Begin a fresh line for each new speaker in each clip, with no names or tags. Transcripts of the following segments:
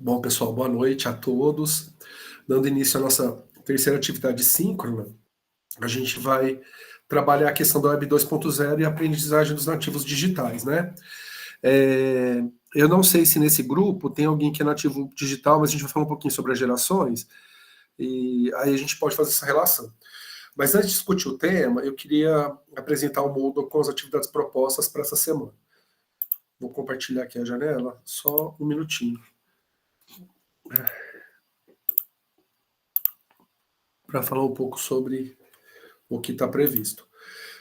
Bom, pessoal, boa noite a todos. Dando início à nossa terceira atividade síncrona, a gente vai trabalhar a questão da Web 2.0 e a aprendizagem dos nativos digitais, né? É, eu não sei se nesse grupo tem alguém que é nativo digital, mas a gente vai falar um pouquinho sobre as gerações, e aí a gente pode fazer essa relação. Mas antes de discutir o tema, eu queria apresentar o Moodle com as atividades propostas para essa semana. Vou compartilhar aqui a janela, só um minutinho, para falar um pouco sobre o que está previsto.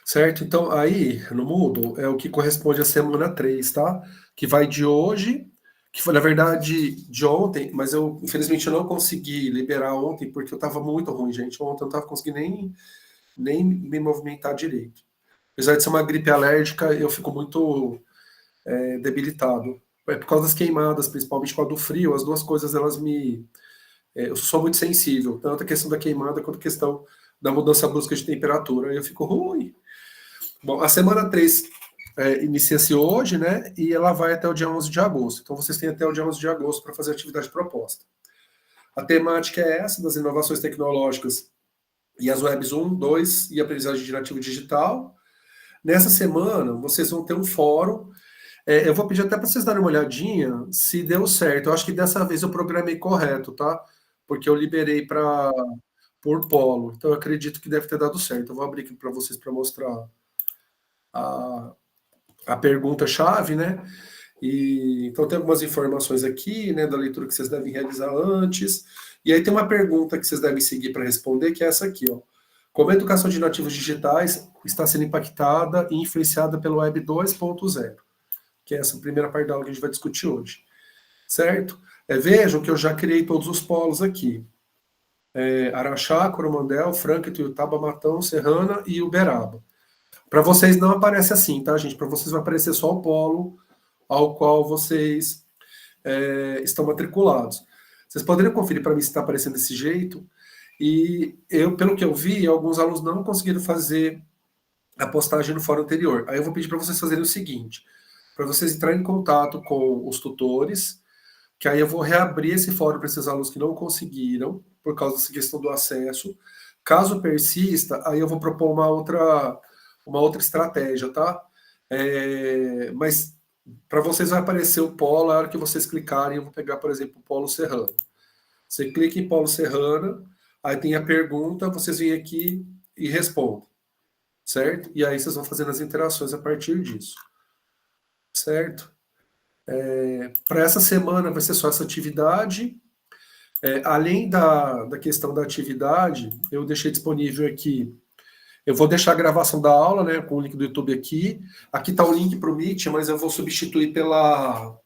Certo? Então, aí, no Moodle, é o que corresponde à semana 3, tá? Que vai de hoje, que foi, na verdade, de ontem, mas eu, infelizmente, eu não consegui liberar ontem, porque eu tava muito ruim, gente. Ontem eu não tava conseguindo nem me movimentar direito. Apesar de ser uma gripe alérgica, eu fico muito debilitado. É por causa das queimadas, principalmente por causa do frio, as duas coisas, elas me... eu sou muito sensível, tanto a questão da queimada quanto a questão da mudança brusca de temperatura. Aí eu fico ruim. Bom, a semana 3 inicia-se hoje, né? E ela vai até o dia 11 de agosto. Então vocês têm até o dia 11 de agosto para fazer a atividade proposta. A temática é essa, das inovações tecnológicas e as webs 1, 2 e a aprendizagem de nativo digital. Nessa semana, vocês vão ter um fórum. Eu vou pedir até para vocês darem uma olhadinha se deu certo. Eu acho que dessa vez eu programei correto, tá? Porque eu liberei por polo. Então eu acredito que deve ter dado certo. Eu vou abrir aqui para vocês para mostrar a, a pergunta-chave, né? Então tem algumas informações aqui, né, da leitura que vocês devem realizar antes. E aí tem uma pergunta que vocês devem seguir para responder, que é essa aqui, ó. Como a educação de nativos digitais está sendo impactada e influenciada pelo Web 2.0? Que é essa primeira parte da aula que a gente vai discutir hoje. Certo? Vejam que eu já criei todos os polos aqui. Araxá, Coromandel, Franca, Tuiutaba, Matão, Serrana e Uberaba. Para vocês não aparece assim, tá, gente? Para vocês vai aparecer só o polo ao qual vocês estão matriculados. Vocês poderiam conferir para mim se está aparecendo desse jeito. E eu, pelo que eu vi, alguns alunos não conseguiram fazer a postagem no fórum anterior. Aí eu vou pedir para vocês fazerem o seguinte: para vocês entrarem em contato com os tutores, que aí eu vou reabrir esse fórum para esses alunos que não conseguiram, por causa dessa questão do acesso. Caso persista, aí eu vou propor uma outra estratégia, tá? Mas para vocês vai aparecer o polo, a hora que vocês clicarem, eu vou pegar, por exemplo, o polo Serrano. Você clica em polo Serrana, aí tem a pergunta, vocês vêm aqui e respondem, certo? E aí vocês vão fazendo as interações a partir disso, certo? Para essa semana vai ser só essa atividade. Além da questão da atividade, eu deixei disponível aqui. Eu vou deixar a gravação da aula, né, com o link do YouTube aqui. Aqui está o link para o Meet, mas eu vou substituir pela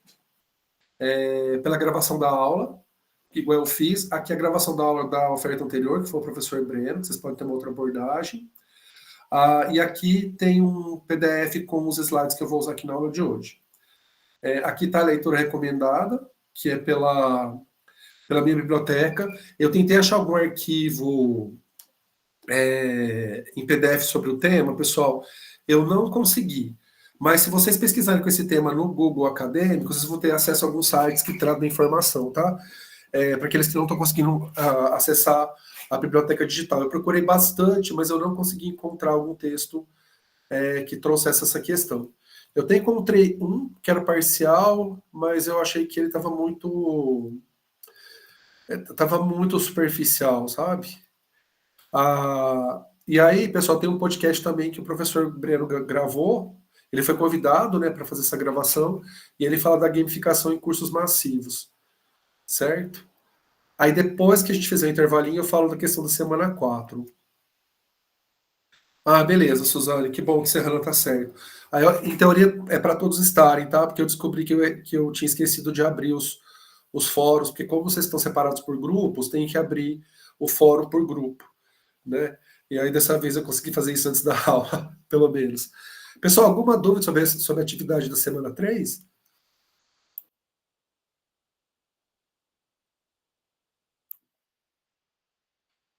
gravação da aula, igual eu fiz. Aqui a gravação da aula da oferta anterior, que foi o professor Breno, vocês podem ter uma outra abordagem. E aqui tem um PDF com os slides que eu vou usar aqui na aula de hoje. Aqui está a leitura recomendada, que é pela minha biblioteca. Eu tentei achar algum arquivo em PDF sobre o tema, pessoal, eu não consegui. Mas se vocês pesquisarem com esse tema no Google Acadêmico, vocês vão ter acesso a alguns sites que tratam da informação, tá? Para aqueles que não estão conseguindo acessar a biblioteca digital. Eu procurei bastante, mas eu não consegui encontrar algum texto que trouxesse essa questão. Eu até encontrei um que era parcial, mas eu achei que ele estava muito superficial, sabe? E aí, pessoal, tem um podcast também que o professor Breno gravou. Ele foi convidado, né, para fazer essa gravação e ele fala da gamificação em cursos massivos, certo? Aí depois que a gente fizer o intervalinho, eu falo da questão da semana 4. Beleza, Suzane, que bom que Serrano tá certo. Aí, em teoria, é para todos estarem, tá? Porque eu descobri que eu tinha esquecido de abrir os fóruns, porque como vocês estão separados por grupos, tem que abrir o fórum por grupo, né? E aí dessa vez eu consegui fazer isso antes da aula, pelo menos. Pessoal, alguma dúvida sobre a atividade da semana 3?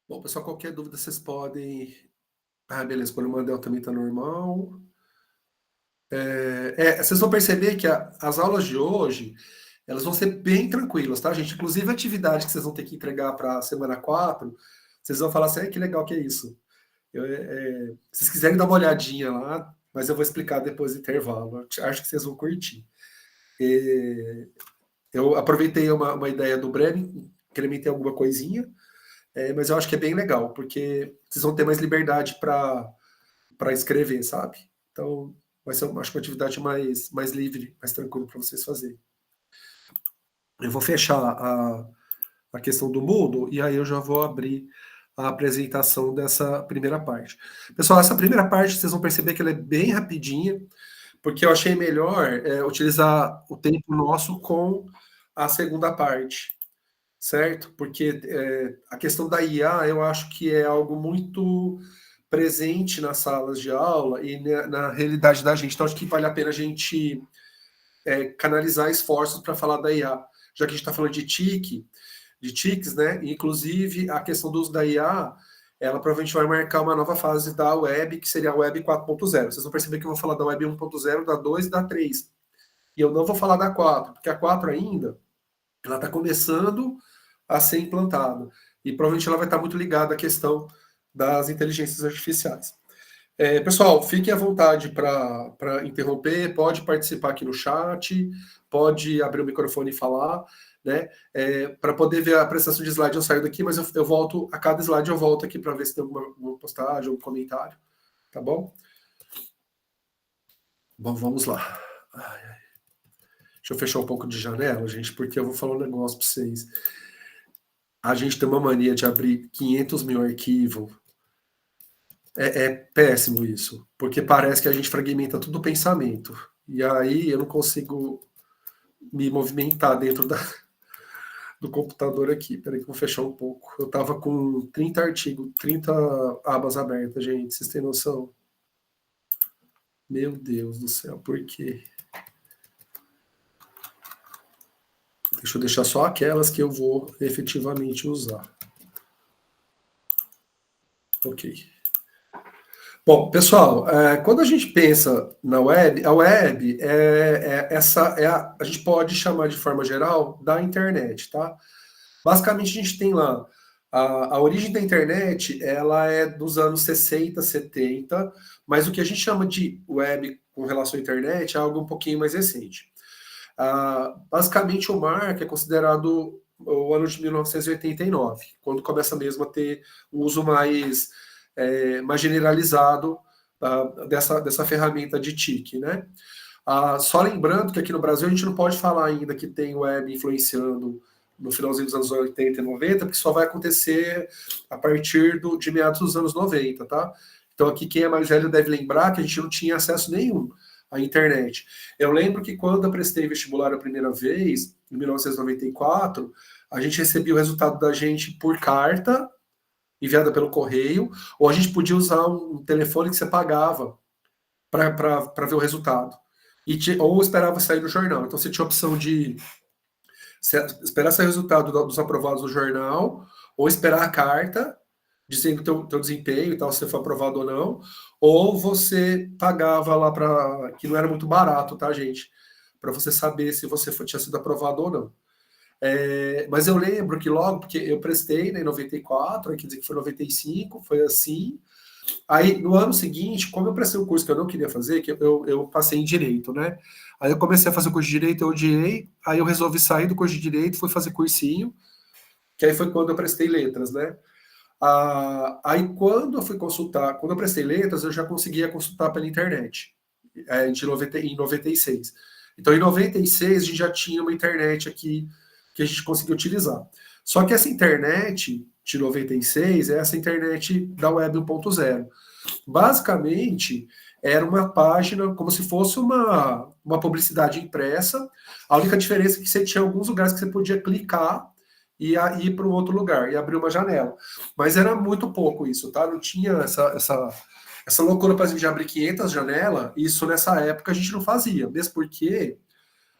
Bom, pessoal, qualquer dúvida vocês podem. Beleza, quando o Mandel também está normal. Vocês vão perceber que as aulas de hoje, elas vão ser bem tranquilas, tá, gente? Inclusive a atividade que vocês vão ter que entregar para a semana 4, vocês vão falar assim, que legal que é isso. Se vocês quiserem dar uma olhadinha lá, mas eu vou explicar depois do intervalo. Eu acho que vocês vão curtir. Eu aproveitei uma ideia do Bremen, incrementei alguma coisinha, mas eu acho que é bem legal, porque vocês vão ter mais liberdade para escrever, sabe? Então, vai ser, acho, uma atividade mais livre, mais tranquila para vocês fazerem. Eu vou fechar a questão do Moodle e aí eu já vou abrir a apresentação dessa primeira parte. Pessoal, essa primeira parte vocês vão perceber que ela é bem rapidinha, porque eu achei melhor utilizar o tempo nosso com a segunda parte, certo? Porque a questão da IA eu acho que é algo muito presente nas salas de aula e na realidade da gente. Então, acho que vale a pena a gente canalizar esforços para falar da IA, já que a gente está falando de TICs, né? Inclusive, a questão do uso da IA, ela provavelmente vai marcar uma nova fase da web, que seria a web 4.0. Vocês vão perceber que eu vou falar da web 1.0, da 2 e da 3. E eu não vou falar da 4, porque a 4 ainda, ela está começando a ser implantada. E provavelmente ela vai estar muito ligada à questão das inteligências artificiais. Pessoal, fiquem à vontade para interromper, pode participar aqui no chat, pode abrir o microfone e falar, né? Para poder ver a apresentação de slide, eu saio daqui, mas eu volto, a cada slide eu volto aqui para ver se tem alguma postagem, algum comentário, tá bom? Bom, vamos lá. Deixa eu fechar um pouco de janela, gente, porque eu vou falar um negócio para vocês. A gente tem uma mania de abrir 500 mil arquivos. É péssimo isso, porque parece que a gente fragmenta todo o pensamento. E aí eu não consigo me movimentar dentro do computador aqui. Peraí que eu vou fechar um pouco. Eu tava com 30 artigos, 30 abas abertas, gente. Vocês têm noção? Meu Deus do céu, por quê? Deixa eu deixar só aquelas que eu vou efetivamente usar. Ok. Bom, pessoal, quando a gente pensa na web, a web a gente pode chamar de forma geral da internet, tá? Basicamente a gente tem lá a origem da internet, ela é dos anos 60, 70, mas o que a gente chama de web com relação à internet é algo um pouquinho mais recente. Basicamente o marco é considerado o ano de 1989, quando começa mesmo a ter um uso mais generalizado dessa ferramenta de TIC, né? Só lembrando que aqui no Brasil a gente não pode falar ainda que tem web influenciando no finalzinho dos anos 80 e 90, porque só vai acontecer a partir de meados dos anos 90, tá? Então aqui quem é mais velho deve lembrar que a gente não tinha acesso nenhum à internet. Eu lembro que quando eu prestei vestibular a primeira vez, em 1994, a gente recebia o resultado da gente por carta, enviada pelo correio, ou a gente podia usar um telefone que você pagava para ver o resultado. Ou esperava sair no jornal. Então você tinha a opção de esperar sair o resultado dos aprovados no jornal, ou esperar a carta dizendo teu desempenho e tal, se você foi aprovado ou não, ou você pagava lá para que não era muito barato, tá, gente? Para você saber se você tinha sido aprovado ou não. Mas eu lembro que logo, porque eu prestei, né, em 94, quer dizer que foi 95, foi assim. Aí, no ano seguinte, como eu prestei um curso que eu não queria fazer, que eu passei em Direito, né? Aí eu comecei a fazer o curso de Direito, eu odiei, aí eu resolvi sair do curso de Direito, fui fazer cursinho, que aí foi quando eu prestei Letras, né? Aí quando eu fui consultar, quando eu prestei Letras, eu já conseguia consultar pela internet, em 96. Então, em 96, a gente já tinha uma internet aqui que a gente conseguia utilizar. Só que essa internet de 96 é essa internet da web 1.0. Basicamente, era uma página como se fosse uma publicidade impressa. A única diferença é que você tinha alguns lugares que você podia clicar e ir para um outro lugar e abrir uma janela. Mas era muito pouco isso, tá? Não tinha essa loucura, por exemplo, de abrir 500 janelas. Isso nessa época a gente não fazia, mesmo porque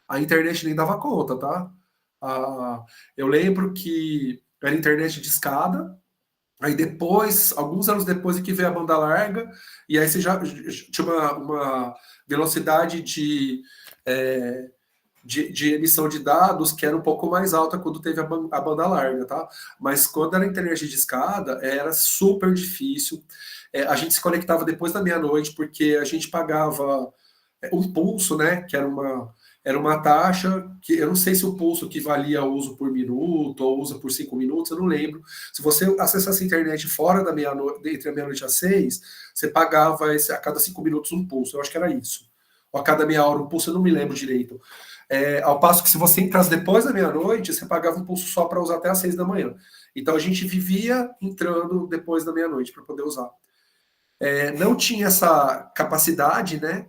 a internet nem dava conta, tá? Eu lembro que era internet de escada, aí depois, alguns anos depois, é que veio a banda larga, e aí você já tinha uma velocidade de emissão de dados que era um pouco mais alta quando teve a banda larga, tá? Mas quando era internet de escada, era super difícil. A gente se conectava depois da meia-noite, porque a gente pagava um pulso, né? Que era uma taxa que eu não sei se o pulso que valia uso por minuto ou uso por 5 minutos, eu não lembro. Se você acessasse a internet fora da meia-noite, entre a meia-noite e as 6, você pagava a cada 5 minutos um pulso. Eu acho que era isso. Ou a cada meia hora um pulso, eu não me lembro direito. Ao passo que se você entrasse depois da meia-noite, você pagava um pulso só para usar até as 6 da manhã. Então a gente vivia entrando depois da meia-noite para poder usar. Não tinha essa capacidade, né,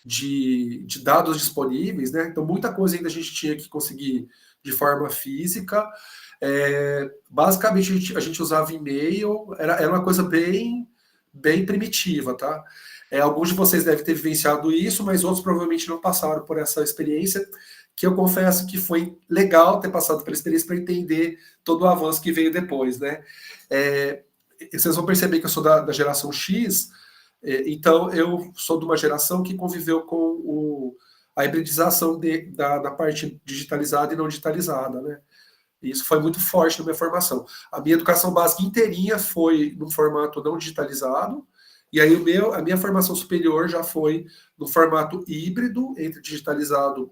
de dados disponíveis, né? Então muita coisa ainda a gente tinha que conseguir de forma física. Basicamente a gente usava e-mail, era uma coisa bem primitiva, tá? Alguns de vocês devem ter vivenciado isso, mas outros provavelmente não passaram por essa experiência, que eu confesso que foi legal ter passado pela experiência para entender todo o avanço que veio depois, né? Vocês vão perceber que eu sou da geração X, então eu sou de uma geração que conviveu com a hibridização da parte digitalizada e não digitalizada, né? E isso foi muito forte na minha formação. A minha educação básica inteirinha foi no formato não digitalizado, e aí a minha formação superior já foi no formato híbrido, entre digitalizado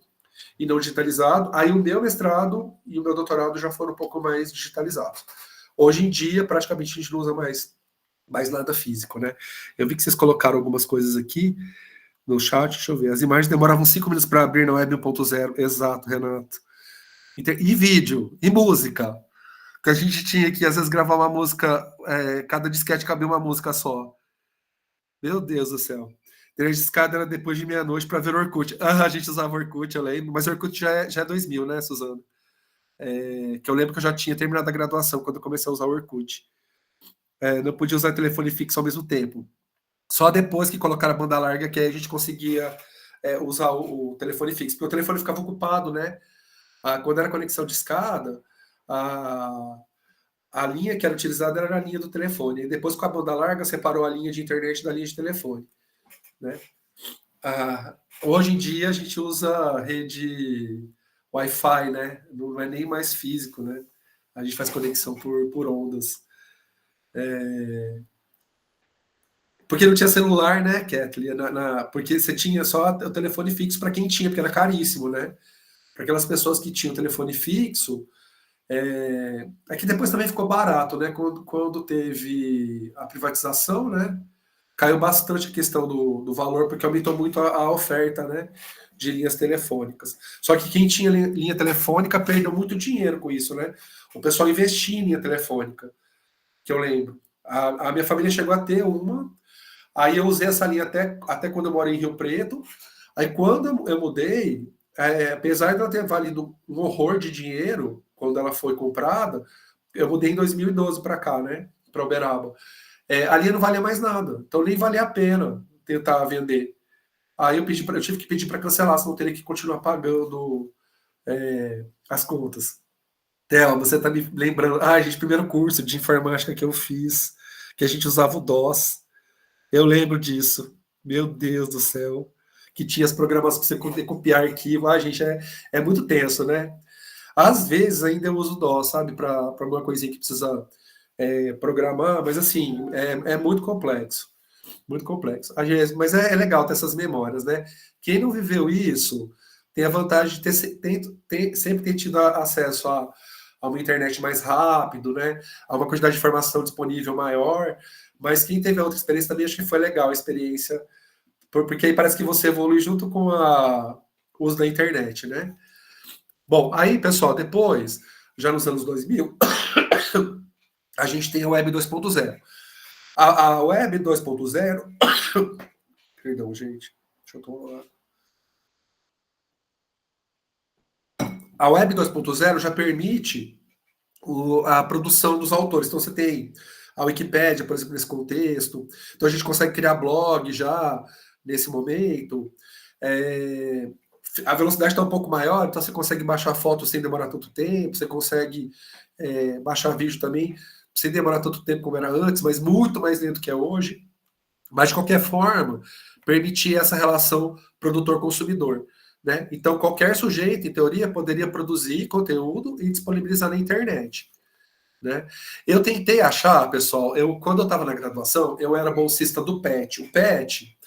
e não digitalizado. Aí o meu mestrado e o meu doutorado já foram um pouco mais digitalizados. Hoje em dia, praticamente a gente não usa mais nada físico, né? Eu vi que vocês colocaram algumas coisas aqui no chat, deixa eu ver. As imagens demoravam 5 minutos para abrir na web 1.0. Exato, Renato. E vídeo, e música. Que a gente tinha que, às vezes, gravar uma música, cada disquete cabia uma música só. Meu Deus do céu. Internet de escada era depois de meia-noite para ver Orkut. A gente usava Orkut, eu lembro. Mas Orkut já é 2000, né, Suzana? Que eu lembro que eu já tinha terminado a graduação quando eu comecei a usar o Orkut. Não podia usar telefone fixo ao mesmo tempo. Só depois que colocaram a banda larga que aí a gente conseguia usar o telefone fixo. Porque o telefone ficava ocupado, né? Quando era conexão de escada, a linha que era utilizada era a linha do telefone. E depois, com a banda larga, separou a linha de internet da linha de telefone. Né? Hoje em dia, a gente usa rede Wi-Fi, né? Não é nem mais físico, né? A gente faz conexão por ondas. Porque não tinha celular, né, Kathleen? Porque você tinha só o telefone fixo para quem tinha, porque era caríssimo, né? Para aquelas pessoas que tinham telefone fixo, que depois também ficou barato, né? Quando teve a privatização, né? Caiu bastante a questão do valor, porque aumentou muito a oferta, né? De linhas telefônicas. Só que quem tinha linha telefônica perdeu muito dinheiro com isso, né? O pessoal investia em linha telefônica, que eu lembro. A minha família chegou a ter uma, aí eu usei essa linha até quando eu morei em Rio Preto. Aí quando eu mudei, apesar de ela ter valido um horror de dinheiro quando ela foi comprada, eu mudei em 2012 para cá, né? Para Uberaba. A linha não valia mais nada, então nem valia a pena tentar vender. Aí eu tive que pedir para cancelar, senão eu teria que continuar pagando as contas. Theo, você está me lembrando. Gente, primeiro curso de informática que eu fiz, que a gente usava o DOS. Eu lembro disso. Meu Deus do céu. Que tinha as programações para você poder copiar arquivo. Gente, é muito tenso, né? Às vezes ainda eu uso o DOS, sabe? Para alguma coisinha que precisa programar, mas assim, é muito complexo. Muito complexo. Mas é legal ter essas memórias, né? Quem não viveu isso tem a vantagem de sempre ter tido acesso a uma internet mais rápido, né? A uma quantidade de informação disponível maior. Mas quem teve a outra experiência também acho que foi legal a experiência, porque aí parece que você evolui junto com o uso da internet, né? Bom, aí, pessoal, depois, já nos anos 2000, a gente tem a Web 2.0. A Web 2.0... Perdão, gente. Deixa eu tomar... A Web 2.0 já permite a produção dos autores. Então, você tem a Wikipédia, por exemplo, nesse contexto. Então, a gente consegue criar blog já nesse momento. A velocidade está um pouco maior, então você consegue baixar foto sem demorar tanto tempo, você consegue baixar vídeo também sem demorar tanto tempo como era antes, mas muito mais lento que é hoje. Mas, de qualquer forma, permitir essa relação produtor-consumidor. né? Então, qualquer sujeito, em teoria, poderia produzir conteúdo e disponibilizar na internet, né? Eu tentei achar, pessoal, quando eu estava na graduação, eu era bolsista do PET. O PET,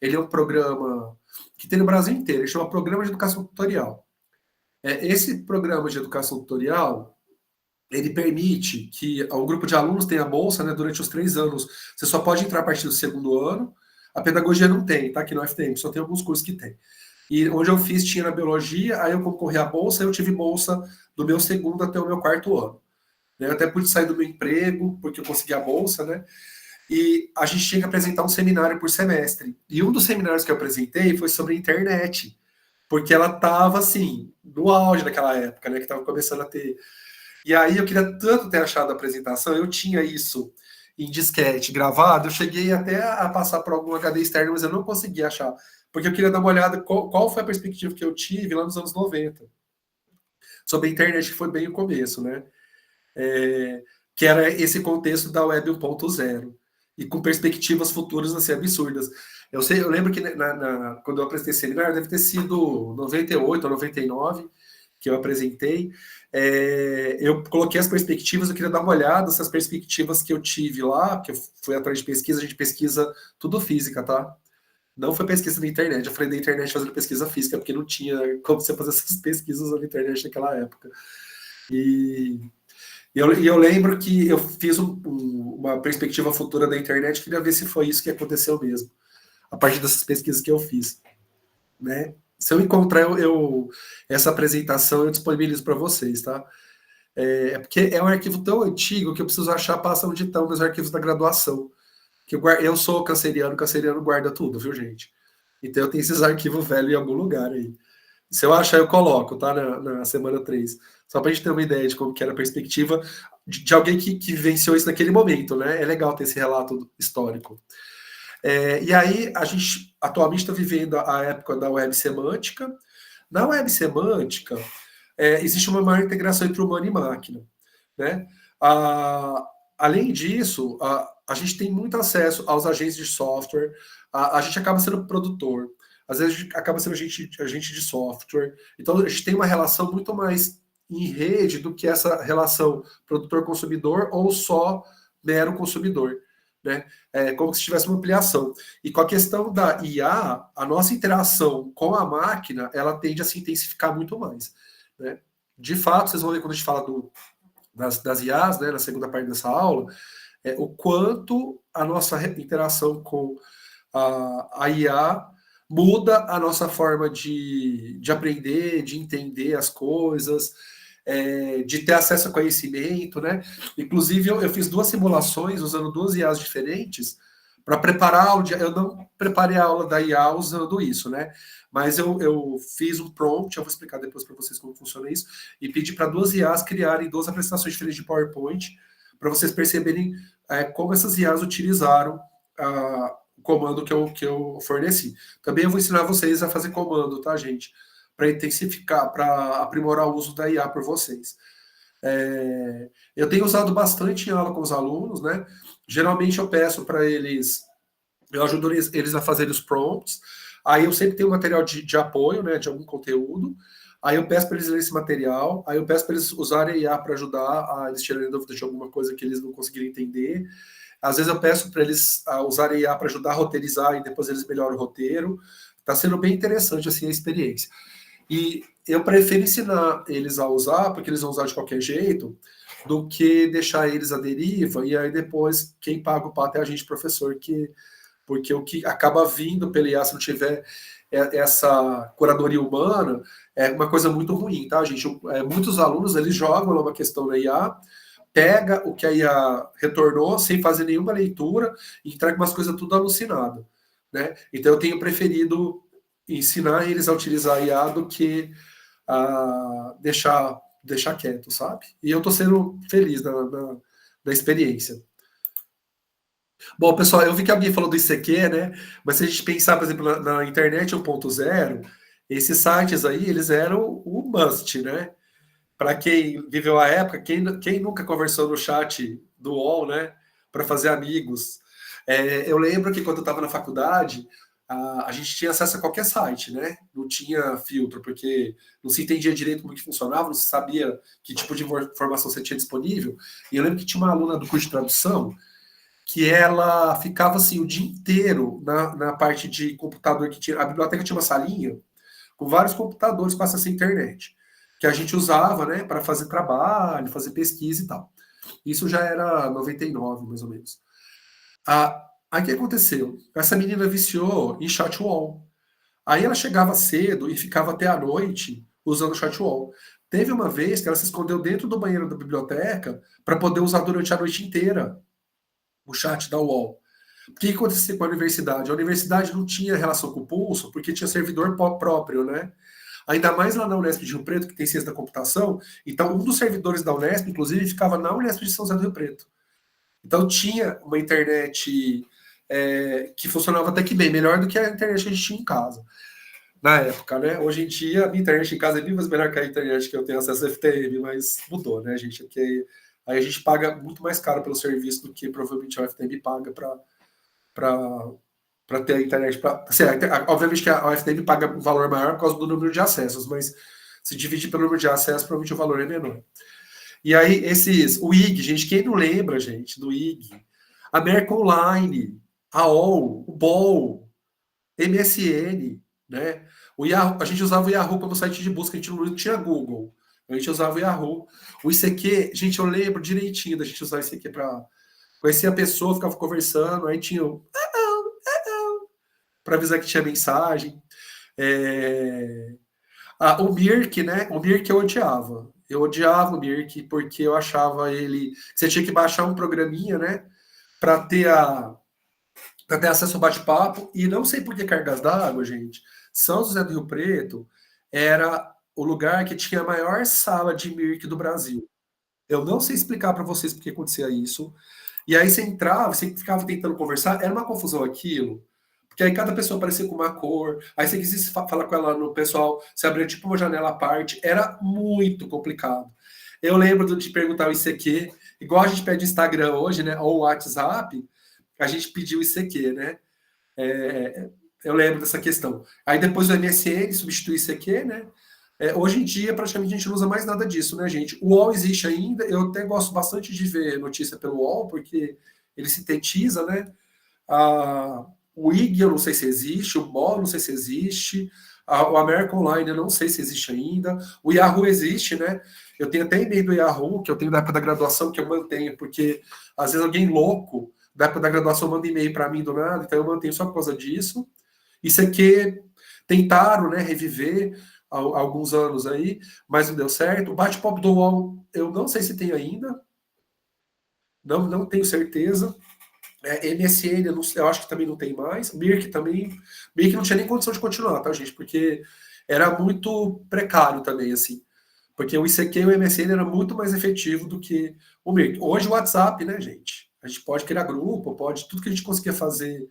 ele é um programa que tem no Brasil inteiro, ele chama Programa de Educação Tutorial. Esse programa de educação tutorial, ele permite que o grupo de alunos tenha bolsa, né, durante os 3 anos. Você só pode entrar a partir do segundo ano. A pedagogia não tem, tá? Aqui no FTM, só tem alguns cursos que tem. E onde eu fiz tinha na biologia, aí eu concorri à bolsa, eu tive bolsa do meu segundo até o meu 4º ano. Eu até pude sair do meu emprego, porque eu consegui a bolsa, né? E a gente tinha que apresentar um seminário por semestre. E um dos seminários que eu apresentei foi sobre a internet, porque ela estava, assim, no auge naquela época, né? Que estava começando a ter. E aí eu queria tanto ter achado a apresentação, eu tinha isso em disquete gravado, eu cheguei até a passar por algum HD externo, mas eu não consegui achar, porque eu queria dar uma olhada qual foi a perspectiva que eu tive lá nos anos 90 sobre a internet, que foi bem o começo, né? Que era esse contexto da Web 1.0 e com perspectivas futuras assim absurdas. Eu lembro que quando eu apresentei esse seminário, deve ter sido 98 ou 99 que eu apresentei. Eu coloquei as perspectivas, eu queria dar uma olhada essas perspectivas que eu tive lá, porque eu fui atrás de pesquisa, a gente pesquisa tudo física, tá? Não foi pesquisa na internet, eu falei da internet fazendo pesquisa física, porque não tinha como você fazer essas pesquisas na internet naquela época. E eu lembro que eu fiz uma perspectiva futura da internet, queria ver se foi isso que aconteceu mesmo, a partir dessas pesquisas que eu fiz, né? Se eu encontrar essa apresentação, eu disponibilizo para vocês, tá? Porque é um arquivo tão antigo que eu preciso achar passa onde estão meus arquivos da graduação. Que eu sou canceriano guarda tudo, viu, gente? Então eu tenho esses arquivos velhos em algum lugar aí. Se eu achar, eu coloco, tá? Na semana 3. Só para a gente ter uma ideia de como que era a perspectiva de alguém que vivenciou isso naquele momento, né? É legal ter esse relato histórico. E aí, a gente atualmente está vivendo a época da web semântica. Na web semântica, existe uma maior integração entre humano e máquina, né? Além disso, a gente tem muito acesso aos agentes de software, a gente acaba sendo produtor, às vezes a gente acaba sendo agente de software, então a gente tem uma relação muito mais em rede do que essa relação produtor-consumidor ou só mero consumidor, né? Como se tivesse uma ampliação. E com a questão da IA, a nossa interação com a máquina, ela tende a se intensificar muito mais, né? De fato, vocês vão ver quando a gente fala das IAs, né, na segunda parte dessa aula, o quanto a nossa interação com a IA muda a nossa forma de aprender, de entender as coisas, de ter acesso a conhecimento, né? Inclusive, eu fiz 2 simulações usando 2 IAs diferentes para preparar a aula. Eu não preparei a aula da IA usando isso, né? Mas eu fiz um prompt, eu vou explicar depois para vocês como funciona isso, e pedi para 2 IAs criarem 2 apresentações diferentes de PowerPoint, para vocês perceberem como essas IAs utilizaram o comando que eu forneci. Também eu vou ensinar vocês a fazer comando, tá, gente? Para intensificar, para aprimorar o uso da IA por vocês. Eu tenho usado bastante em aula com os alunos, né? Geralmente eu peço para eles, eu ajudo eles a fazerem os prompts, aí eu sempre tenho material de apoio, né, de algum conteúdo, aí eu peço para eles lerem esse material, aí eu peço para eles usarem a IA para ajudar a eles tirarem dúvidas de alguma coisa que eles não conseguiram entender. Às vezes eu peço para eles usarem a IA para ajudar a roteirizar e depois eles melhoram o roteiro. Está sendo bem interessante assim a experiência. E eu prefiro ensinar eles a usar, porque eles vão usar de qualquer jeito, do que deixar eles à deriva, e aí depois quem paga o pato é a gente, professor, porque o que acaba vindo pela IA, se não tiver essa curadoria humana, é uma coisa muito ruim, tá, gente? Muitos alunos, eles jogam uma questão na IA, pega o que a IA retornou, sem fazer nenhuma leitura, e entrega umas coisas tudo alucinado, né? Então eu tenho preferido ensinar eles a utilizar a IA do que deixar quieto, sabe? E eu tô sendo feliz na experiência. Bom, pessoal, eu vi que alguém falou do ICQ, né? Mas se a gente pensar, por exemplo, na internet 1.0, esses sites aí, eles eram o must, né? Para quem viveu a época, quem nunca conversou no chat do UOL, né? Para fazer amigos. Eu lembro que quando eu estava na faculdade, a gente tinha acesso a qualquer site, né? Não tinha filtro, porque não se entendia direito como que funcionava, não se sabia que tipo de informação você tinha disponível. E eu lembro que tinha uma aluna do curso de tradução que ela ficava assim o dia inteiro na parte de computador que tinha. A biblioteca tinha uma salinha com vários computadores com acesso à internet, que a gente usava, né, para fazer trabalho, fazer pesquisa e tal. Isso já era 99, mais ou menos. Aí o que aconteceu? Essa menina viciou em chatwall. Aí ela chegava cedo e ficava até a noite usando o chatwall. Teve uma vez que ela se escondeu dentro do banheiro da biblioteca para poder usar durante a noite inteira o chat da UOL. O que acontecia com a universidade? A universidade não tinha relação com o Pulso porque tinha servidor próprio, né? Ainda mais lá na Unesp de Rio Preto, que tem ciência da computação. Então, um dos servidores da Unesp, inclusive, ficava na Unesp de São José do Rio Preto. Então, tinha uma internet que funcionava até que bem, melhor do que a internet que a gente tinha em casa. Na época, né? Hoje em dia, a minha internet em casa é bem mais melhor que a internet que eu tenho acesso a FTM, mas mudou, né, gente? Porque aí a gente paga muito mais caro pelo serviço do que provavelmente a FTM paga para ter a internet. Assim, obviamente que a UFTM paga um valor maior por causa do número de acessos, mas se dividir pelo número de acessos, provavelmente o valor é menor. E aí, o IG, gente, quem não lembra, gente, do IG? América Online, a AOL, o BOL, MSN, né? O Yahoo, a gente usava o Yahoo como site de busca, a gente não tinha Google. A gente usava o Yahoo. O ICQ, gente, eu lembro direitinho da gente usar o ICQ para conhecer a pessoa, ficava conversando, aí tinha para avisar que tinha mensagem. É... o Mirk, né? O Mirk eu odiava. Eu odiava o Mirk porque eu achava ele. Você tinha que baixar um programinha, né? Para ter para ter acesso ao bate-papo. E não sei por que cargas d'água, gente. São José do Rio Preto era o lugar que tinha a maior sala de Mirk do Brasil. Eu não sei explicar para vocês por que acontecia isso. E aí você entrava, você ficava tentando conversar, era uma confusão aquilo. Porque aí cada pessoa aparecia com uma cor, aí você quisesse falar com ela no pessoal, você abria tipo uma janela à parte, era muito complicado. Eu lembro de perguntar o ICQ, igual a gente pede Instagram hoje, né, ou WhatsApp, a gente pediu o ICQ, né? É, eu lembro dessa questão. Aí depois o MSN substitui o ICQ, né? Hoje em dia, praticamente, a gente não usa mais nada disso, né, gente? O UOL existe ainda, eu até gosto bastante de ver notícia pelo UOL, porque ele sintetiza, né? O IG eu não sei se existe, o BOL não sei se existe, o American Online eu não sei se existe ainda, o Yahoo existe, né? Eu tenho até e-mail do Yahoo, que eu tenho da época da graduação, que eu mantenho, porque às vezes alguém louco da época da graduação manda e-mail para mim do nada, então eu mantenho só por causa disso. Isso aqui tentaram, né, reviver há alguns anos aí, mas não deu certo. O bate-papo do UOL eu não sei se tem ainda, não tenho certeza. MSN, eu acho que também não tem mais. Mirk também. Mirk não tinha nem condição de continuar, tá, gente? Porque era muito precário também, assim. Porque o ICQ e o MSN era muito mais efetivo do que o Mirk. Hoje o WhatsApp, né, gente? A gente pode criar grupo, pode. Tudo que a gente conseguia fazer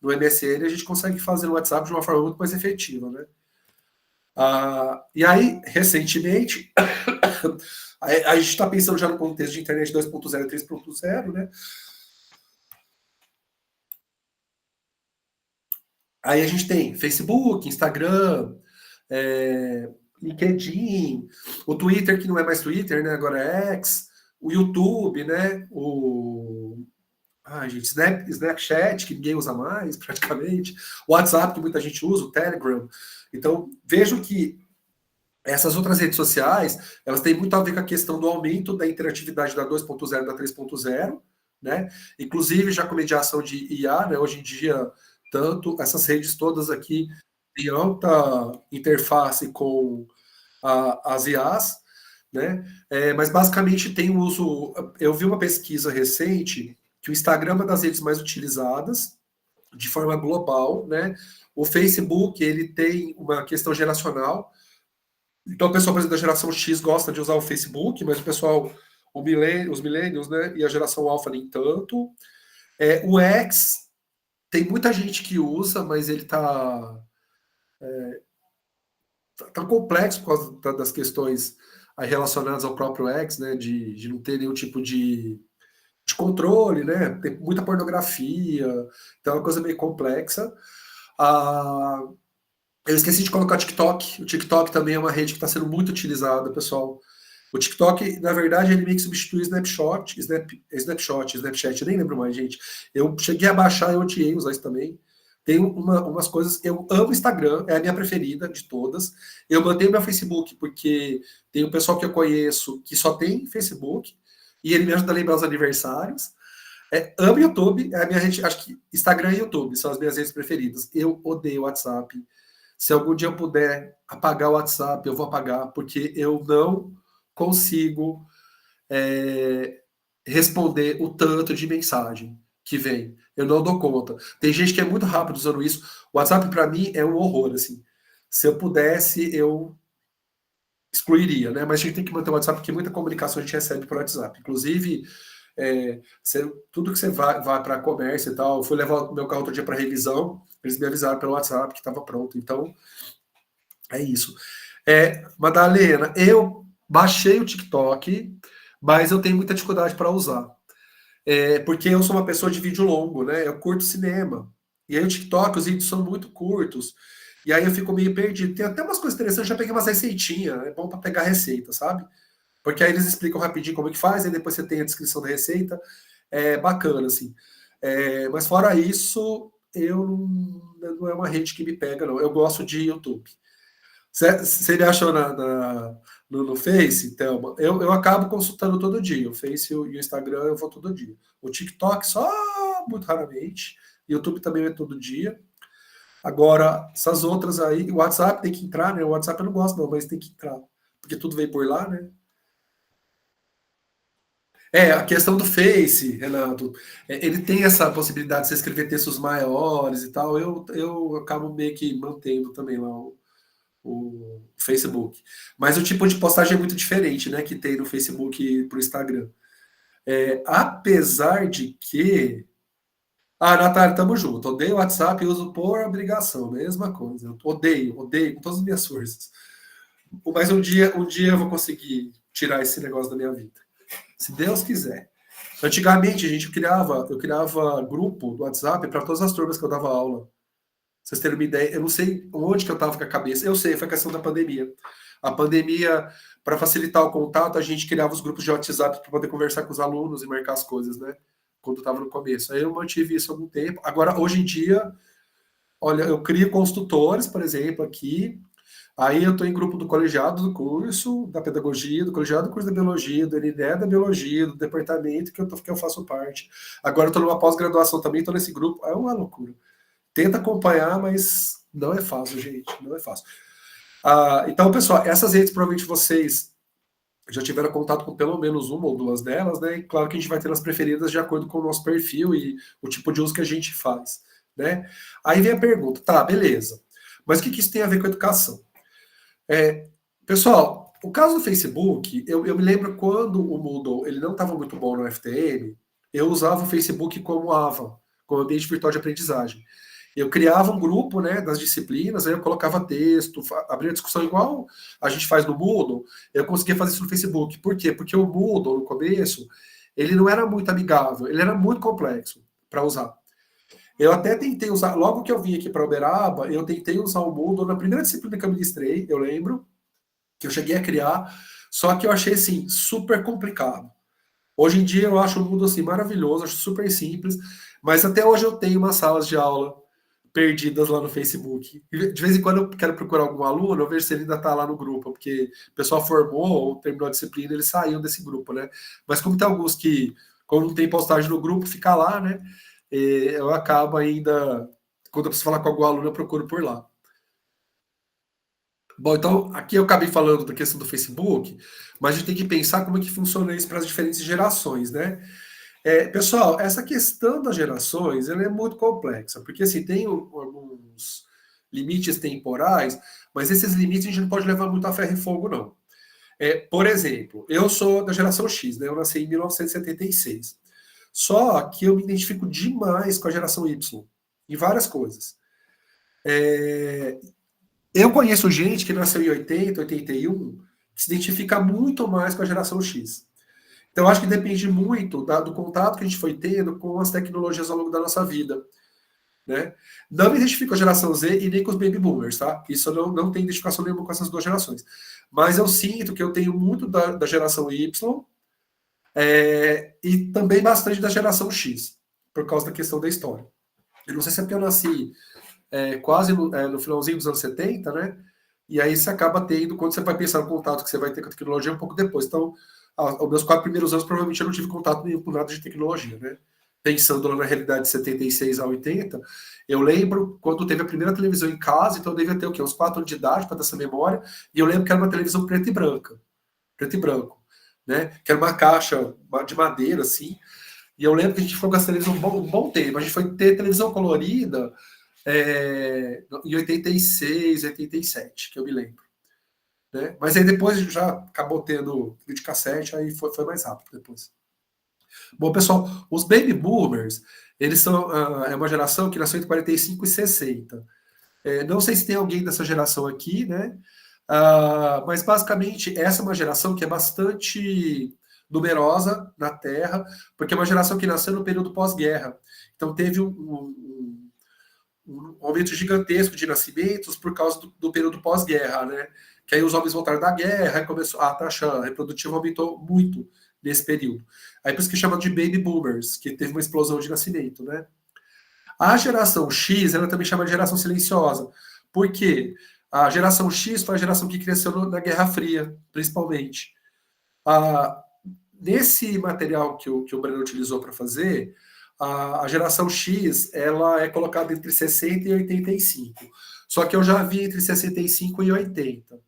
no MSN, a gente consegue fazer no WhatsApp de uma forma muito mais efetiva, né? E aí, recentemente, a gente está pensando já no contexto de internet 2.0 e 3.0, né? Aí a gente tem Facebook, Instagram, LinkedIn, o Twitter, que não é mais Twitter, né? Agora é X, o YouTube, né? Gente, Snapchat, que ninguém usa mais, praticamente. O WhatsApp, que muita gente usa, o Telegram. Então, vejo que essas outras redes sociais, elas têm muito a ver com a questão do aumento da interatividade da 2.0 e da 3.0, né? Inclusive já com mediação de IA, né? Hoje em dia, tanto essas redes todas aqui têm alta interface com as IAs, né? Mas basicamente tem o uso. Eu vi uma pesquisa recente que o Instagram é uma das redes mais utilizadas de forma global, né? O Facebook ele tem uma questão geracional. Então, o pessoal, por exemplo, da geração X gosta de usar o Facebook, mas o pessoal, os millennials, né, e a geração alfa nem tanto. O X, tem muita gente que usa, mas ele tá complexo por causa das questões aí relacionadas ao próprio X, né, de não ter nenhum tipo de controle, né, tem muita pornografia, então é uma coisa meio complexa. Ah, eu esqueci de colocar o TikTok. O TikTok também é uma rede que está sendo muito utilizada, pessoal. O TikTok, na verdade, ele meio que substitui o Snapchat, eu nem lembro mais, gente. Eu cheguei a baixar, eu odiei usar isso também. Tem umas coisas, eu amo o Instagram, é a minha preferida de todas. Eu mantenho meu Facebook, porque tem um pessoal que eu conheço que só tem Facebook, e ele me ajuda a lembrar os aniversários. Amo YouTube, é a minha rede, acho que Instagram e YouTube são as minhas redes preferidas. Eu odeio WhatsApp. Se algum dia eu puder apagar o WhatsApp, eu vou apagar, porque eu não consigo é, responder o tanto de mensagem que vem. Eu não dou conta. Tem gente que é muito rápido usando isso. O WhatsApp, para mim, é um horror, assim. Se eu pudesse, eu excluiria, né? Mas a gente tem que manter o WhatsApp, porque muita comunicação a gente recebe por WhatsApp. Inclusive, tudo que você vai para comércio e tal, eu fui levar o meu carro outro dia para revisão, eles me avisaram pelo WhatsApp que estava pronto. Então, é isso. Madalena, eu baixei o TikTok, mas eu tenho muita dificuldade para usar. Porque eu sou uma pessoa de vídeo longo, né? Eu curto cinema. E aí o TikTok, os vídeos são muito curtos. E aí eu fico meio perdido. Tem até umas coisas interessantes, já peguei umas receitinhas, é bom para pegar receita, sabe? Porque aí eles explicam rapidinho como é que faz, e depois você tem a descrição da receita. É bacana, assim. Mas fora isso, não é uma rede que me pega, não. Eu gosto de YouTube. Você me achou no Face, Thelma? Eu acabo consultando todo dia. O Face e o Instagram eu vou todo dia. O TikTok só muito raramente. YouTube também é todo dia. Agora, essas outras aí, o WhatsApp tem que entrar, né? O WhatsApp eu não gosto, não, mas tem que entrar. Porque tudo vem por lá, né? A questão do Face, Renato, ele tem essa possibilidade de você escrever textos maiores e tal. Eu acabo meio que mantendo também lá o Facebook. Mas o tipo de postagem é muito diferente, né? Que tem no Facebook para o Instagram. Apesar de que. Ah, Natália, tamo junto. Odeio o WhatsApp e uso por obrigação. Mesma coisa. Odeio, odeio com todas as minhas forças. Mas um dia eu vou conseguir tirar esse negócio da minha vida. Se Deus quiser. Antigamente, eu criava grupo do WhatsApp para todas as turmas que eu dava aula. Pra vocês terem uma ideia, eu não sei onde que eu estava com a cabeça. Eu sei, foi a questão da pandemia. A pandemia, para facilitar o contato, a gente criava os grupos de WhatsApp para poder conversar com os alunos e marcar as coisas, né? Quando estava no começo. Aí eu mantive isso há algum tempo. Agora, hoje em dia, olha, eu crio construtores, por exemplo, aqui. Aí eu estou em grupo do colegiado do curso, da pedagogia, do colegiado do curso da biologia, do NDE da biologia, do departamento que eu faço parte. Agora eu estou numa pós-graduação também, estou nesse grupo. É uma loucura. Tenta acompanhar, mas não é fácil, gente. Não é fácil. Então, pessoal, essas redes provavelmente vocês já tiveram contato com pelo menos uma ou duas delas, né? E claro que a gente vai ter as preferidas de acordo com o nosso perfil e o tipo de uso que a gente faz, né? Aí vem a pergunta, tá, beleza. Mas o que isso tem a ver com a educação? Pessoal, o caso do Facebook, eu me lembro quando o Moodle ele não estava muito bom no FTM, eu usava o Facebook como AVA, como ambiente virtual de aprendizagem. Eu criava um grupo, né, das disciplinas, aí eu colocava texto, abria discussão igual a gente faz no Moodle, eu conseguia fazer isso no Facebook. Por quê? Porque o Moodle, no começo, ele não era muito amigável, ele era muito complexo para usar. Eu até tentei usar, logo que eu vim aqui para Uberaba, eu tentei usar o Moodle na primeira disciplina que eu ministrei, eu lembro, que eu cheguei a criar, só que eu achei assim super complicado. Hoje em dia eu acho o mundo assim maravilhoso, acho super simples, mas até hoje eu tenho umas salas de aula perdidas lá no Facebook. De vez em quando eu quero procurar algum aluno, eu vejo se ele ainda está lá no grupo, porque o pessoal formou ou terminou a disciplina, eles saíram desse grupo, né? Mas como tem alguns que, quando não tem postagem no grupo, fica lá, né? Eu acabo ainda, quando eu preciso falar com algum aluno, eu procuro por lá. Bom, então aqui eu acabei falando da questão do Facebook, mas a gente tem que pensar como é que funciona isso para as diferentes gerações, né? Pessoal, essa questão das gerações ela é muito complexa, porque assim, tem alguns limites temporais, mas esses limites a gente não pode levar muito a ferro e fogo, não. Por exemplo, eu sou da geração X, né? Eu nasci em 1976. Só que eu me identifico demais com a geração Y, em várias coisas. Eu conheço gente que nasceu em 80, 81, que se identifica muito mais com a geração X. Então, eu acho que depende muito do contato que a gente foi tendo com as tecnologias ao longo da nossa vida. né? Não me identifico com a geração Z e nem com os baby boomers, tá? Isso não tem identificação nenhuma com essas duas gerações. Mas eu sinto que eu tenho muito da geração Y e também bastante da geração X, por causa da questão da história. Eu não sei se é porque eu nasci quase no finalzinho dos anos 70, né? E aí você acaba tendo, quando você vai pensar no contato que você vai ter com a tecnologia, um pouco depois. Então, os meus 4 primeiros anos, provavelmente eu não tive contato nenhum com nada de tecnologia, né? Pensando lá na realidade de 76 a 80, eu lembro quando teve a primeira televisão em casa, então eu devia ter o quê? Uns 4 anos de idade para ter essa memória, e eu lembro que era uma televisão preta e branca, preto e branco, né? Que era uma caixa de madeira, assim, e eu lembro que a gente ficou com essa televisão um bom tempo. A gente foi ter televisão colorida em 86, 87, que eu me lembro. Né? Mas aí depois já acabou tendo videocassete, aí foi mais rápido depois. Bom, pessoal, os baby boomers, eles são uma geração que nasceu entre 45 e 60. Não sei se tem alguém dessa geração aqui, né? Mas basicamente essa é uma geração que é bastante numerosa na Terra, porque é uma geração que nasceu no período pós-guerra. Então teve um aumento gigantesco de nascimentos por causa do período pós-guerra, né? Que aí os homens voltaram da guerra e começou a taxa reprodutiva aumentou muito nesse período. Aí por isso que chama de baby boomers, que teve uma explosão de nascimento, né? A geração X, ela também chama de geração silenciosa. Por quê? A geração X foi a geração que cresceu na Guerra Fria, principalmente. Nesse material que o Breno utilizou para fazer, a geração X ela é colocada entre 60 e 85. Só que eu já vi entre 65 e 80,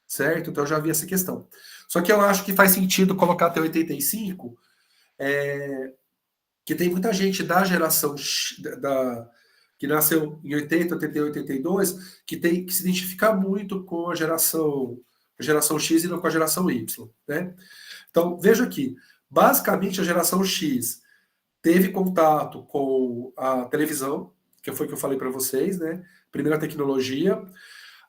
certo? Então eu já vi essa questão. Só que eu acho que faz sentido colocar até 85, que tem muita gente da geração que nasceu em 80, 88, 82, que se identifica muito com a geração X e não com a geração Y, né? Então, veja aqui, basicamente a geração X teve contato com a televisão, que foi o que eu falei para vocês, né? Primeira tecnologia.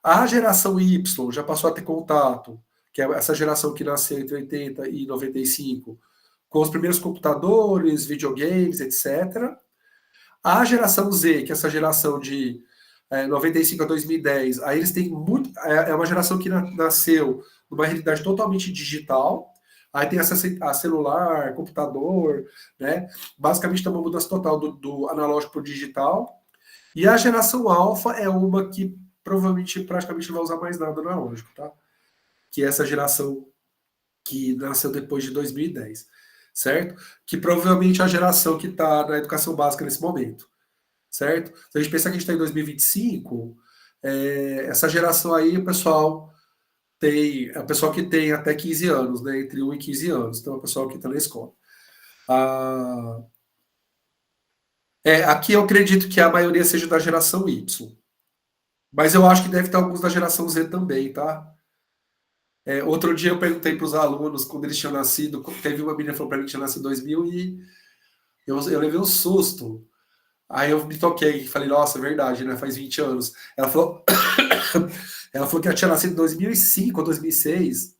A geração Y já passou a ter contato, que é essa geração que nasceu entre 80 e 95, com os primeiros computadores, videogames, etc. A geração Z, que é essa geração de 95 a 2010, aí eles têm muito. É uma geração que nasceu numa realidade totalmente digital. Aí tem acesso a celular, computador, né? Basicamente tem uma mudança total do analógico para o digital. E a geração alfa é uma que provavelmente praticamente não vai usar mais nada analógico, tá? Que é essa geração que nasceu depois de 2010, certo? Que provavelmente é a geração que está na educação básica nesse momento, certo? Se a gente pensar que a gente está em 2025, essa geração aí, o pessoal é o pessoal que tem até 15 anos, né? Entre 1 e 15 anos. Então, é o pessoal que está na escola. Aqui eu acredito que a maioria seja da geração Y. Mas eu acho que deve ter alguns da geração Z também, tá? Outro dia eu perguntei para os alunos quando eles tinham nascido. Teve uma menina que falou para mim que tinha nascido em 2000 e eu levei um susto. Aí eu me toquei e falei, nossa, é verdade, né? Faz 20 anos. Ela falou, ela falou que ela tinha nascido em 2005 ou 2006.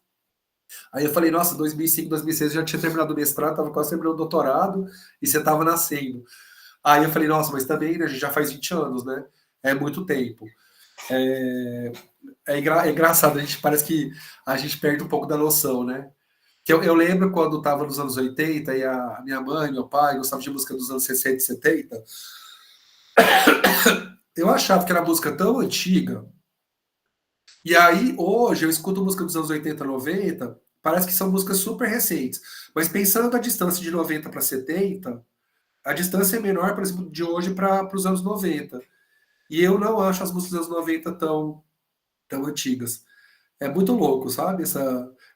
Aí eu falei, nossa, 2005, 2006 eu já tinha terminado o mestrado, estava quase terminando o doutorado e você estava nascendo. Aí eu falei, nossa, mas também, né, a gente já faz 20 anos, né? É muito tempo. É engraçado, parece que a gente perde um pouco da noção, né? Que eu lembro quando estava nos anos 80 e a minha mãe, meu pai gostavam de música dos anos 60 e 70. Eu achava que era música tão antiga. E aí, hoje, eu escuto música dos anos 80, 90, parece que são músicas super recentes. Mas pensando a distância de 90 para 70, a distância é menor, por exemplo, de hoje para os anos 90. E eu não acho as músicas dos anos 90 tão antigas. É muito louco, sabe?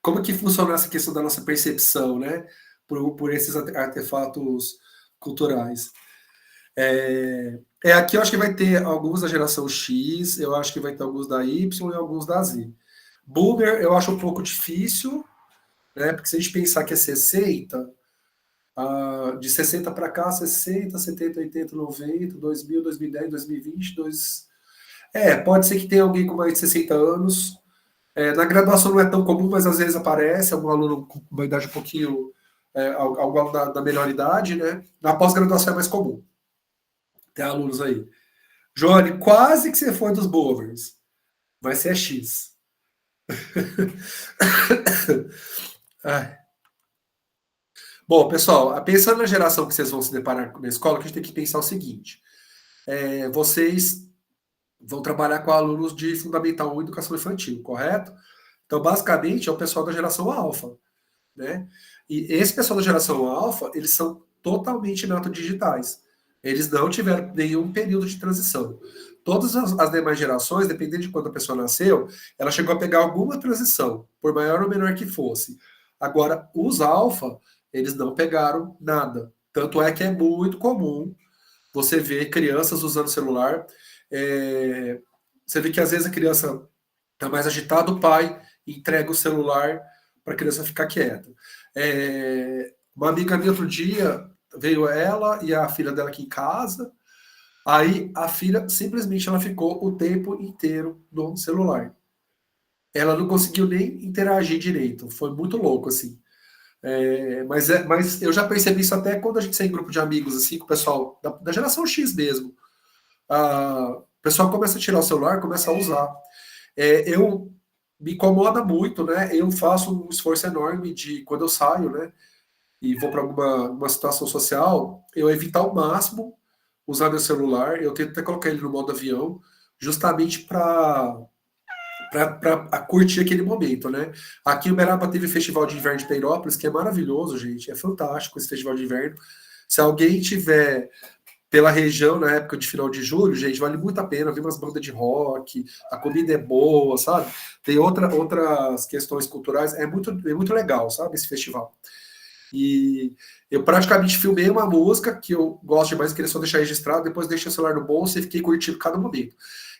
Como que funciona essa questão da nossa percepção, né? Por esses artefatos culturais. Aqui eu acho que vai ter alguns da geração X, eu acho que vai ter alguns da Y e alguns da Z. Boomer eu acho um pouco difícil, né? Porque se a gente pensar que é 60, de 60 para cá, 60, 70, 80, 90, 2000, 2010, 2020, pode ser que tenha alguém com mais de 60 anos. Na graduação não é tão comum, mas às vezes aparece algum aluno com uma idade um pouquinho, algum aluno da melhor idade, né? Na pós-graduação é mais comum. Tem alunos aí. Johnny, quase que você foi dos boomers, mas você é X. Ai. Bom, pessoal, pensando na geração que vocês vão se deparar na escola, que a gente tem que pensar o seguinte: vocês vão trabalhar com alunos de Fundamental 1 e Educação Infantil, correto? Então, basicamente, é o pessoal da geração alfa, né? E esse pessoal da geração alfa, eles são totalmente digitais. Eles não tiveram nenhum período de transição. Todas as demais gerações, dependendo de quando a pessoa nasceu, ela chegou a pegar alguma transição, por maior ou menor que fosse. Agora, os alfa, eles não pegaram nada. Tanto é que é muito comum você ver crianças usando celular. Você vê que às vezes a criança está mais agitada, o pai entrega o celular para a criança ficar quieta. Uma amiga minha outro dia veio ela e a filha dela aqui em casa. Aí a filha simplesmente ela ficou o tempo inteiro no celular. Ela não conseguiu nem interagir direito. Foi muito louco assim. Mas eu já percebi isso até quando a gente sai em grupo de amigos assim com o pessoal da geração X mesmo. O pessoal começa a tirar o celular, começa a usar. Eu me incomoda muito, né? Eu faço um esforço enorme de quando eu saio, né? E vou para alguma situação social, eu evitar ao máximo usar meu celular. Eu tento até colocar ele no modo avião, justamente para curtir aquele momento, né? Aqui em Uberaba teve o Festival de Inverno de Peirópolis, que é maravilhoso, gente. É fantástico esse festival de inverno. Se alguém tiver pela região na época de final de julho, gente, vale muito a pena ver umas bandas de rock, a comida é boa, sabe? Tem outras questões culturais, é muito legal, sabe, esse festival. E eu praticamente filmei uma música que eu gosto demais, queria só deixar registrado, depois deixei o celular no bolso e fiquei curtindo cada momento.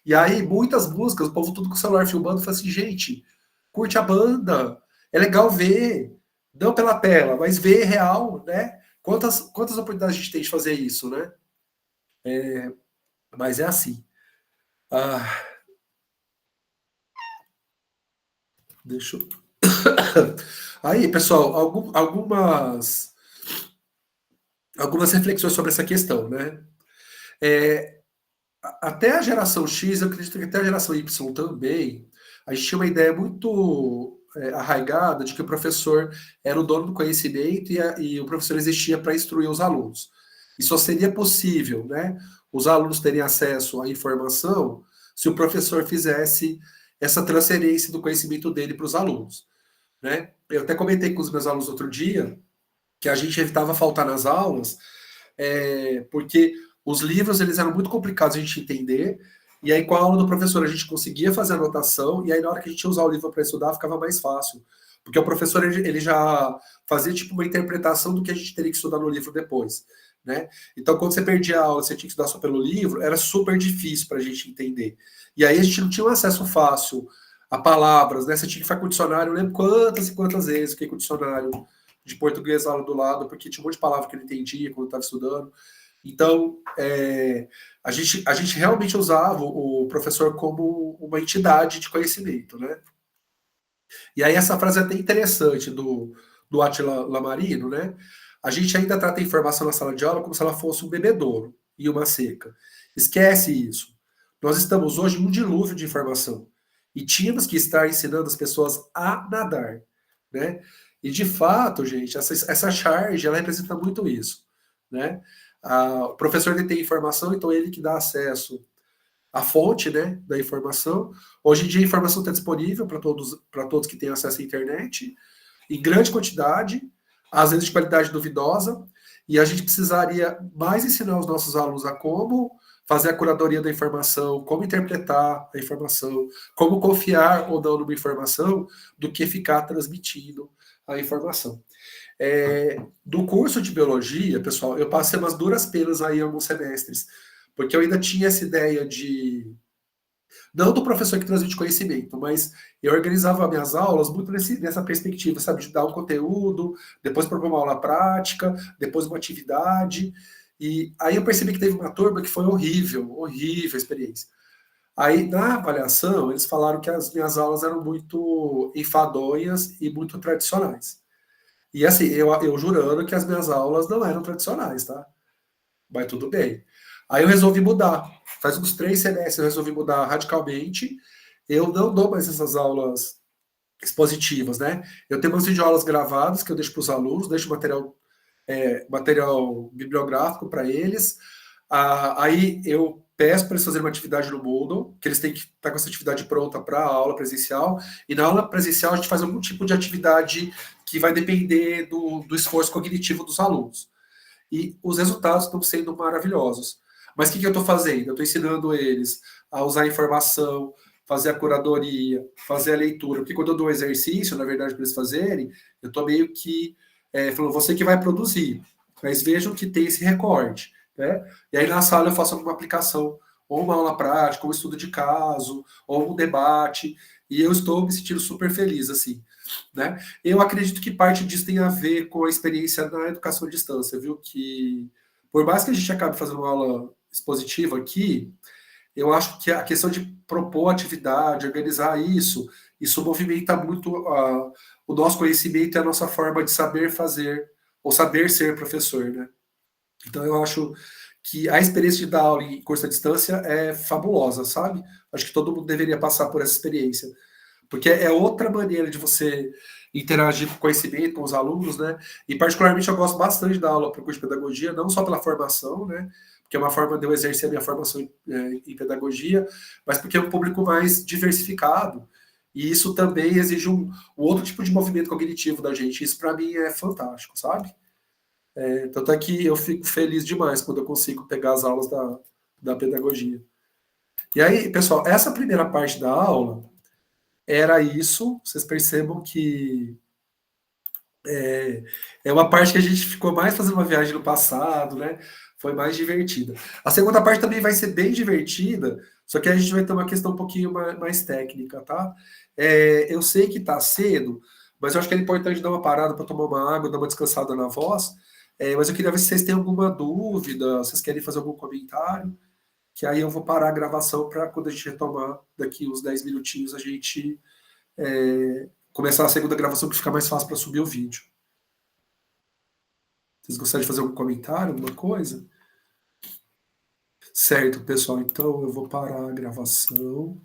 E aí, muitas músicas, o povo tudo com o celular filmando, falei assim, gente, curte a banda, é legal ver, não pela tela, mas ver real, né? Quantas oportunidades a gente tem de fazer isso, né? Mas é assim. Ah, deixa eu... Aí, pessoal, algumas reflexões sobre essa questão, né? É, até a geração X, eu acredito que até a geração Y também, a gente tinha uma ideia muito arraigada de que o professor era o dono do conhecimento e o professor existia para instruir os alunos. E só seria possível, né, os alunos terem acesso à informação se o professor fizesse essa transferência do conhecimento dele para os alunos, né? Eu até comentei com os meus alunos outro dia que a gente evitava faltar nas aulas porque os livros eles eram muito complicados de a gente entender, e aí com a aula do professor a gente conseguia fazer anotação, e aí na hora que a gente ia usar o livro para estudar ficava mais fácil, porque o professor ele já fazia tipo uma interpretação do que a gente teria que estudar no livro depois, né? Então quando você perdia a aula, você tinha que estudar só pelo livro, era super difícil para a gente entender. E aí a gente não tinha um acesso fácil a palavras, né? Você tinha que ficar com o dicionário, eu lembro quantas e quantas vezes fiquei com o dicionário de português lá do lado, porque tinha um monte de palavra que eu não entendia quando eu estava estudando. Então, a gente realmente usava o professor como uma entidade de conhecimento, né? E aí essa frase é até interessante do Átila Lamarino, né? A gente ainda trata a informação na sala de aula como se ela fosse um bebedouro e uma seca. Esquece isso. Nós estamos hoje num dilúvio de informação e tínhamos que estar ensinando as pessoas a nadar, né? E de fato, gente, essa charge ela representa muito isso, né? O professor ele tem informação, então ele que dá acesso à fonte, né, da informação. Hoje em dia a informação está disponível para todos que têm acesso à internet, em grande quantidade, às vezes de qualidade duvidosa, e a gente precisaria mais ensinar os nossos alunos a como fazer a curadoria da informação, como interpretar a informação, como confiar ou não numa informação, do que ficar transmitindo a informação. Do curso de biologia, pessoal, eu passei umas duras penas aí em alguns semestres, porque eu ainda tinha essa ideia de não do professor que transmite conhecimento, mas eu organizava minhas aulas muito nessa perspectiva, sabe, de dar um conteúdo, depois propor uma aula prática, depois uma atividade. E aí eu percebi que teve uma turma que foi horrível, horrível a experiência. Aí na avaliação, eles falaram que as minhas aulas eram muito enfadonhas e muito tradicionais. E assim, eu jurando que as minhas aulas não eram tradicionais, tá? Mas tudo bem. Aí eu resolvi mudar. Faz uns 3 semestres eu resolvi mudar radicalmente. Eu não dou mais essas aulas expositivas, né? Eu tenho umas videoaulas gravadas que eu deixo para os alunos, deixo material bibliográfico para eles. Aí eu peço para eles fazerem uma atividade no Moodle, que eles têm que estar com essa atividade pronta para a aula presencial. E na aula presencial a gente faz algum tipo de atividade que vai depender do esforço cognitivo dos alunos. E os resultados estão sendo maravilhosos. Mas o que eu estou fazendo? Eu estou ensinando eles a usar a informação, fazer a curadoria, fazer a leitura. Porque quando eu dou um exercício, na verdade, para eles fazerem, eu estou meio que falando, você que vai produzir, mas vejam que tem esse recorte. Né? E aí na sala eu faço alguma aplicação, ou uma aula prática, ou um estudo de caso, ou um debate, e eu estou me sentindo super feliz, assim. Né? Eu acredito que parte disso tem a ver com a experiência na educação à distância, viu? Que por mais que a gente acabe fazendo uma aula expositiva aqui, eu acho que a questão de propor atividade, organizar isso movimenta muito o nosso conhecimento e a nossa forma de saber fazer ou saber ser professor, né? Então eu acho que a experiência de dar aula em curso à distância é fabulosa, sabe? Acho que todo mundo deveria passar por essa experiência. Porque é outra maneira de você interagir com o conhecimento, com os alunos, né? E particularmente eu gosto bastante da aula para o curso de pedagogia, não só pela formação, né? Porque é uma forma de eu exercer a minha formação em pedagogia, mas porque é um público mais diversificado. E isso também exige um outro tipo de movimento cognitivo da gente. Isso para mim é fantástico, sabe? Tanto é que eu fico feliz demais quando eu consigo pegar as aulas da pedagogia. E aí, pessoal, essa primeira parte da aula era isso. Vocês percebam que é uma parte que a gente ficou mais fazendo uma viagem no passado, né? Foi mais divertida. A segunda parte também vai ser bem divertida, só que a gente vai ter uma questão um pouquinho mais técnica, tá? Eu sei que tá cedo, mas eu acho que é importante dar uma parada para tomar uma água, dar uma descansada na voz. Mas eu queria ver se vocês têm alguma dúvida, vocês querem fazer algum comentário, que aí eu vou parar a gravação para quando a gente retomar daqui uns 10 minutinhos, a gente começar a segunda gravação que fica mais fácil para subir o vídeo. Vocês gostariam de fazer algum comentário, alguma coisa? Certo, pessoal. Então eu vou parar a gravação.